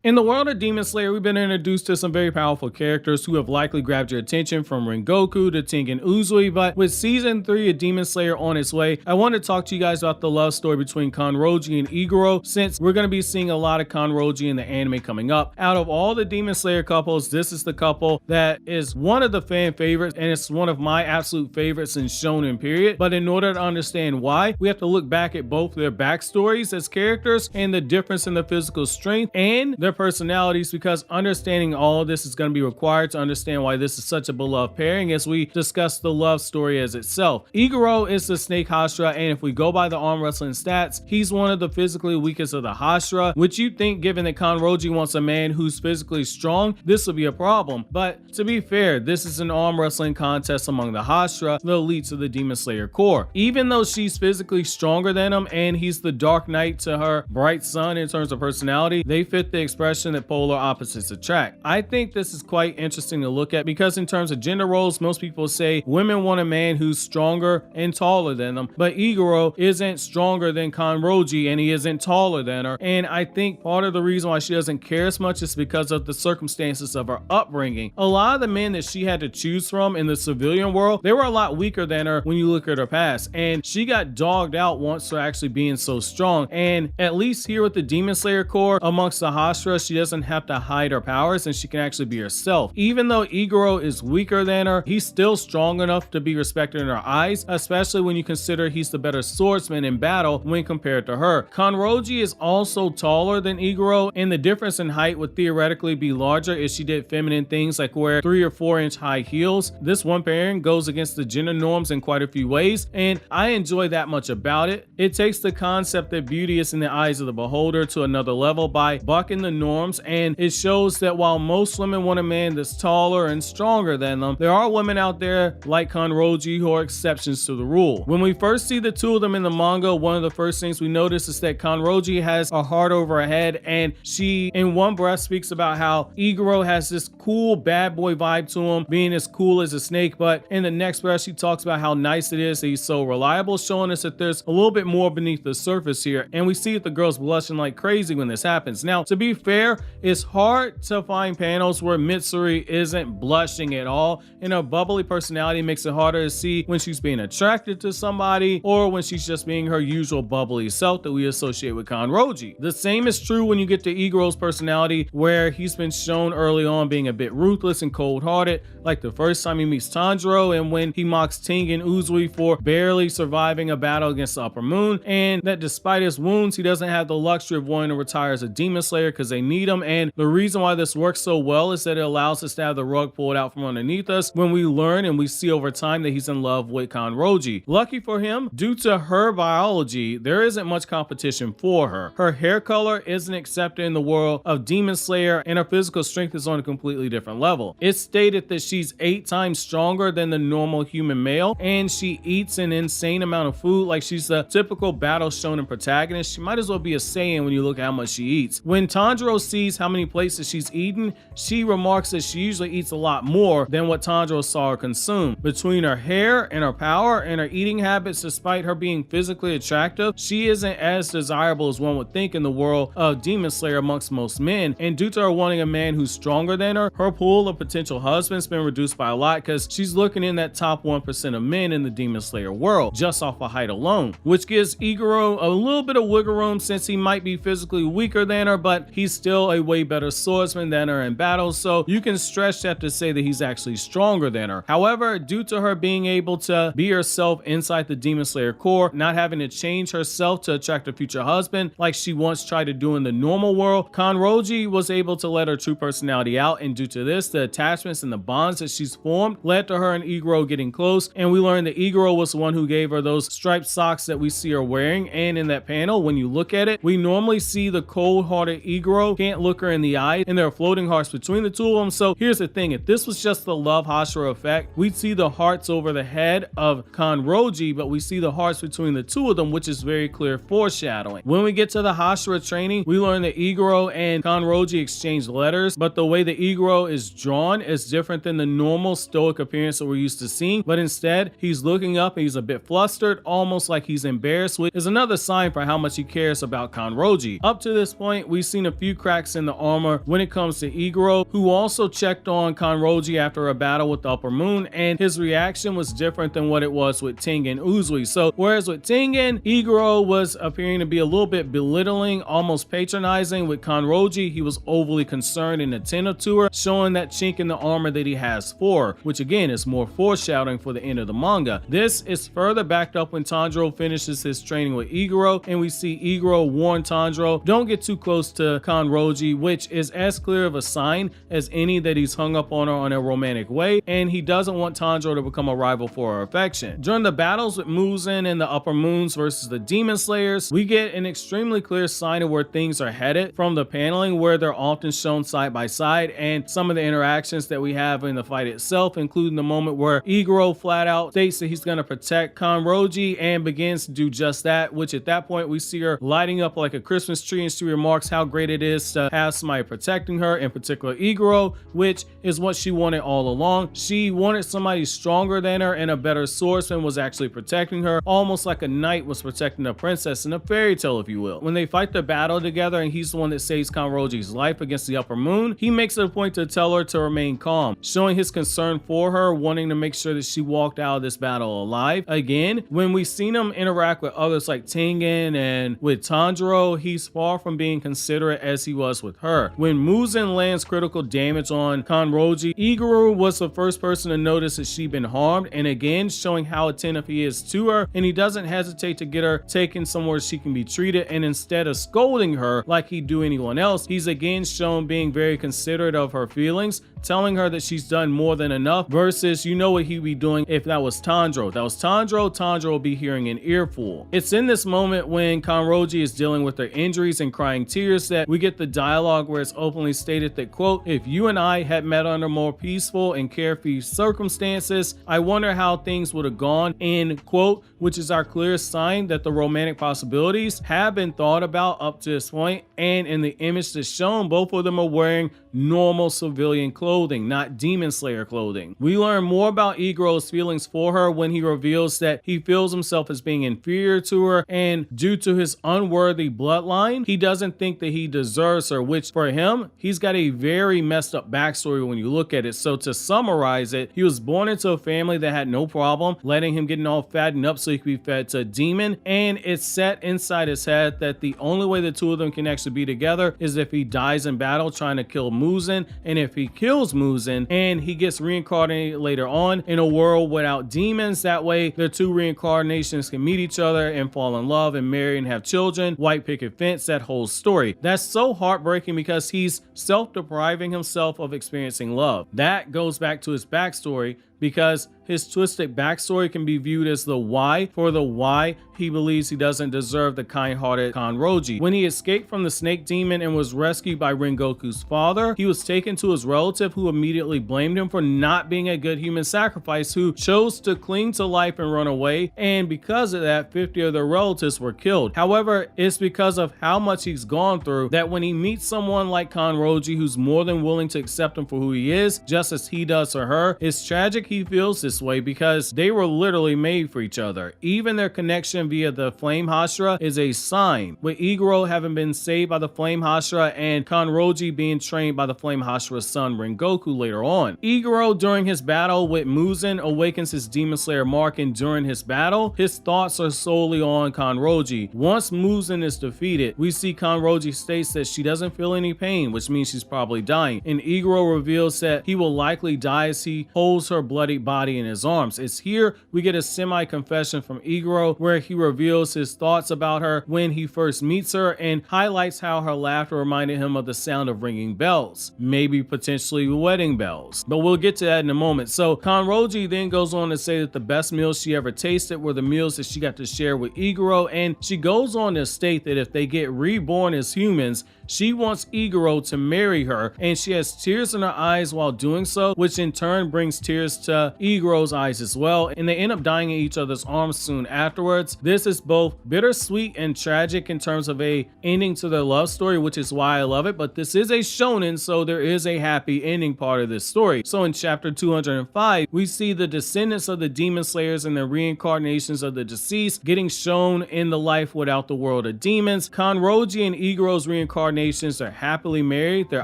In the world of Demon Slayer, we've been introduced to some very powerful characters who have likely grabbed your attention, from Rengoku to Tengen Uzui, but with season 3 of Demon Slayer on its way, I want to talk to you guys about the love story between Kanroji and Iguro, since we're going to be seeing a lot of Kanroji in the anime coming up. Out of all the Demon Slayer couples, this is the couple that is one of the fan favorites, and it's one of my absolute favorites in Shonen period. But in order to understand why, we have to look back at both their backstories as characters and the difference in their physical strength and their personalities, because understanding all of this is going to be required to understand why this is such a beloved pairing as we discuss the love story as itself. Iguro is the snake Hashira, and if we go by the arm wrestling stats, he's one of the physically weakest of the Hashira, which you think, given that Kanroji wants a man who's physically strong, this would be a problem. But to be fair, this is an arm wrestling contest among the Hashira, the elites of the Demon Slayer Corps. Even though she's physically stronger than him and he's the dark knight to her bright sun in terms of personality, they fit the expression that polar opposites attract. I think this is quite interesting to look at, because in terms of gender roles, most people say women want a man who's stronger and taller than them, but Iguro isn't stronger than Kanroji and he isn't taller than her. And I think part of the reason why she doesn't care as much is because of the circumstances of her upbringing. A lot of the men that she had to choose from in the civilian world, they were a lot weaker than her when you look at her past, and she got dogged out once for actually being so strong. And at least here with the Demon Slayer Corps, amongst the Hashira, she doesn't have to hide her powers and she can actually be herself. Even though Iguro is weaker than her, he's still strong enough to be respected in her eyes, especially when you consider he's the better swordsman in battle when compared to her. Kanroji is also taller than Iguro, and the difference in height would theoretically be larger if she did feminine things like wear 3 or 4 inch high heels. This one pairing goes against the gender norms in quite a few ways, and I enjoy that much about it. It takes the concept that beauty is in the eyes of the beholder to another level by bucking the norms, and it shows that while most women want a man that's taller and stronger than them, there are women out there like Kanroji who are exceptions to the rule. When we first see the two of them in the manga, one of the first things we notice is that Kanroji has a heart over her head, and she in one breath speaks about how Iguro has this cool bad boy vibe to him, being as cool as a snake, but in the next breath she talks about how nice it is that he's so reliable, showing us that there's a little bit more beneath the surface here. And we see that the girl's blushing like crazy when this happens. Now, to be fair, it's hard to find panels where Mitsuri isn't blushing at all, and her bubbly personality makes it harder to see when she's being attracted to somebody or when she's just being her usual bubbly self that we associate with Kanroji. The same is true when you get to Iguro's personality, where he's been shown early on being a bit ruthless and cold-hearted, like the first time he meets Tanjiro and when he mocks Tengen Uzui for barely surviving a battle against the Upper Moon, and that despite his wounds, he doesn't have the luxury of wanting to retire as a Demon Slayer because they need him. And the reason why this works so well is that it allows us to have the rug pulled out from underneath us when we learn and we see over time that he's in love with Kanroji. Lucky for him, due to her biology, there isn't much competition for her. Her hair color isn't accepted in the world of Demon Slayer, and her physical strength is on a completely different level. It's stated that she's 8 times stronger than the normal human male, and she eats an insane amount of food. Like, she's the typical battle shonen protagonist. She might as well be a Saiyan when you look at how much she eats. When Tanjiro sees how many plates that she's eaten, she remarks that she usually eats a lot more than what Tanjiro saw her consume. Between her hair and her power and her eating habits, despite her being physically attractive, she isn't as desirable as one would think in the world of Demon Slayer amongst most men. And due to her wanting a man who's stronger than her, her pool of potential husbands been reduced by a lot, because she's looking in that top 1% of men in the Demon Slayer world just off of height alone, which gives Iguro a little bit of wiggle room since he might be physically weaker than her, but he's still a way better swordsman than her in battle, so you can stretch that to say that he's actually stronger than her. However, due to her being able to be herself inside the Demon Slayer Corps, not having to change herself to attract a future husband like she once tried to do in the normal world, Kanroji was able to let her true personality out, and due to this, the attachments and the bonds that she's formed led to her and Iguro getting close, and we learned that Iguro was the one who gave her those striped socks that we see her wearing. And in that panel, when you look at it, we normally see the cold-hearted Iguro can't look her in the eye, and there are floating hearts between the two of them. So here's the thing, if this was just the love Hashira effect, we'd see the hearts over the head of Kanroji, but we see the hearts between the two of them, which is very clear foreshadowing. When we get to the Hashira training, we learn that Iguro and Kanroji exchange letters, but the way that Iguro is drawn is different than the normal stoic appearance that we're used to seeing, but instead he's looking up and he's a bit flustered, almost like he's embarrassed, which is another sign for how much he cares about Kanroji. Up to this point, we've seen a few few cracks in the armor when it comes to Iguro, who also checked on Kanroji after a battle with the Upper Moon, and his reaction was different than what it was with Tengen Uzui. So whereas with Tengen, Iguro was appearing to be a little bit belittling, almost patronizing, with Kanroji, he was overly concerned and attentive to her, showing that chink in the armor that he has for her, which again is more foreshadowing for the end of the manga. This is further backed up when Tanjiro finishes his training with Iguro, and we see Iguro warn Tanjiro, don't get too close to Kanroji, which is as clear of a sign as any that he's hung up on her on a romantic way, and he doesn't want Tanjiro to become a rival for her affection. During the battles with Muzan and the Upper Moons versus the Demon Slayers, we get an extremely clear sign of where things are headed from the paneling, where they're often shown side by side, and some of the interactions that we have in the fight itself, including the moment where Iguro flat out states that he's going to protect Kanroji and begins to do just that, which at that point we see her lighting up like a Christmas tree, and she remarks how great it is to have somebody protecting her, in particular Iguro, which is what she wanted all along. She wanted somebody stronger than her and a better swordsman was actually protecting her, almost like a knight was protecting a princess in a fairy tale, if you will. When they fight the battle together and he's the one that saves Kanroji's life against the Upper Moon, he makes it a point to tell her to remain calm, showing his concern for her, wanting to make sure that she walked out of this battle alive. Again, when we've seen him interact with others like Tengen and with Tanjiro, he's far from being considerate as he was with her. When Muzan lands critical damage on Kanroji, Iguro was the first person to notice that she'd been harmed, and again showing how attentive he is to her, and he doesn't hesitate to get her taken somewhere she can be treated, and instead of scolding her like he'd do anyone else, he's again shown being very considerate of her feelings, telling her that she's done more than enough, versus you know what he'd be doing if that was Tanjiro. If that was Tanjiro will be hearing an earful. It's in this moment when Kanroji is dealing with her injuries and crying tears that we get the dialogue where it's openly stated that, quote, if you and I had met under more peaceful and carefree circumstances, I wonder how things would have gone, end quote, which is our clearest sign that the romantic possibilities have been thought about up to this point. And in the image that's shown, both of them are wearing normal civilian clothing, not Demon Slayer clothing. We learn more about Iguro's feelings for her when he reveals that he feels himself as being inferior to her, and due to his unworthy bloodline, he doesn't think that he deserves her, which for him, he's got a very messed up backstory when you look at it. So to summarize it, he was born into a family that had no problem letting him getting all fattened up so he could be fed to a demon, and it's set inside his head that the only way the two of them can actually be together is if he dies in battle trying to kill Muzan, and if he kills Muzan and he gets reincarnated later on in a world without demons, that way their two reincarnations can meet each other and fall in love and marry and have children. White picket fence, that whole story. That's so heartbreaking because he's self-depriving himself of experiencing love. That goes back to his backstory, because his twisted backstory can be viewed as the why for the why he believes he doesn't deserve the kind-hearted Kanroji. When he escaped from the snake demon and was rescued by Rengoku's father, he was taken to his relative, who immediately blamed him for not being a good human sacrifice, who chose to cling to life and run away, and because of that, 50 of their relatives were killed. However, it's because of how much he's gone through that when he meets someone like Kanroji who's more than willing to accept him for who he is, just as he does for her, it's tragic he feels this way because they were literally made for each other. Even their connection via the flame Hashira is a sign, with Iguro having been saved by the flame Hashira and Kanroji being trained by the flame Hashira's son Rengoku later on. Iguro, during his battle with Muzan, awakens his Demon Slayer mark, and during his battle, his thoughts are solely on Kanroji. Once Muzan is defeated, we see Kanroji states that she doesn't feel any pain, which means she's probably dying, and Iguro reveals that he will likely die as he holds her bloody body in his arms. It's here we get a semi-confession from Iguro where he reveals his thoughts about her when he first meets her, and highlights how her laughter reminded him of the sound of ringing bells, maybe potentially wedding bells, but we'll get to that in a moment. So Kanroji then goes on to say that the best meals she ever tasted were the meals that she got to share with Iguro, and she goes on to state that if they get reborn as humans, she wants Iguro to marry her, and she has tears in her eyes while doing so, which in turn brings tears to Iguro's eyes as well, and they end up dying in each other's arms soon afterwards. This is both bittersweet and tragic in terms of a ending to their love story, which is why I love it, but this is a shonen, so there is a happy ending part of this story. So in chapter 205, we see the descendants of the Demon Slayers and the reincarnations of the deceased getting shown in the life without the world of demons. Kanroji and Iguro's reincarnation reincarnations. They're happily married. They're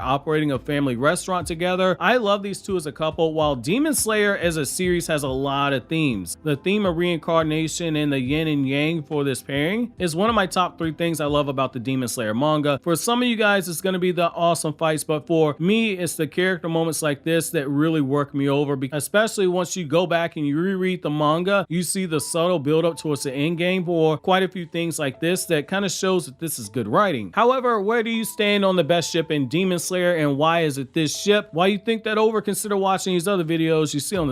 operating a family restaurant together. I love these two as a couple, while Demon Slayer as a series has a lot of themes. The theme of reincarnation and the yin and yang for this pairing is one of my top 3 things I love about the Demon Slayer manga. For some of you guys, it's going to be the awesome fights, but for me, it's the character moments like this that really work me over, especially once you go back and you reread the manga, you see the subtle build up towards the end game for quite a few things like this that kind of shows that this is good writing. However, where do you stand on the best ship in Demon Slayer, and why is it this ship? Why you think that over? Consider watching these other videos you see on the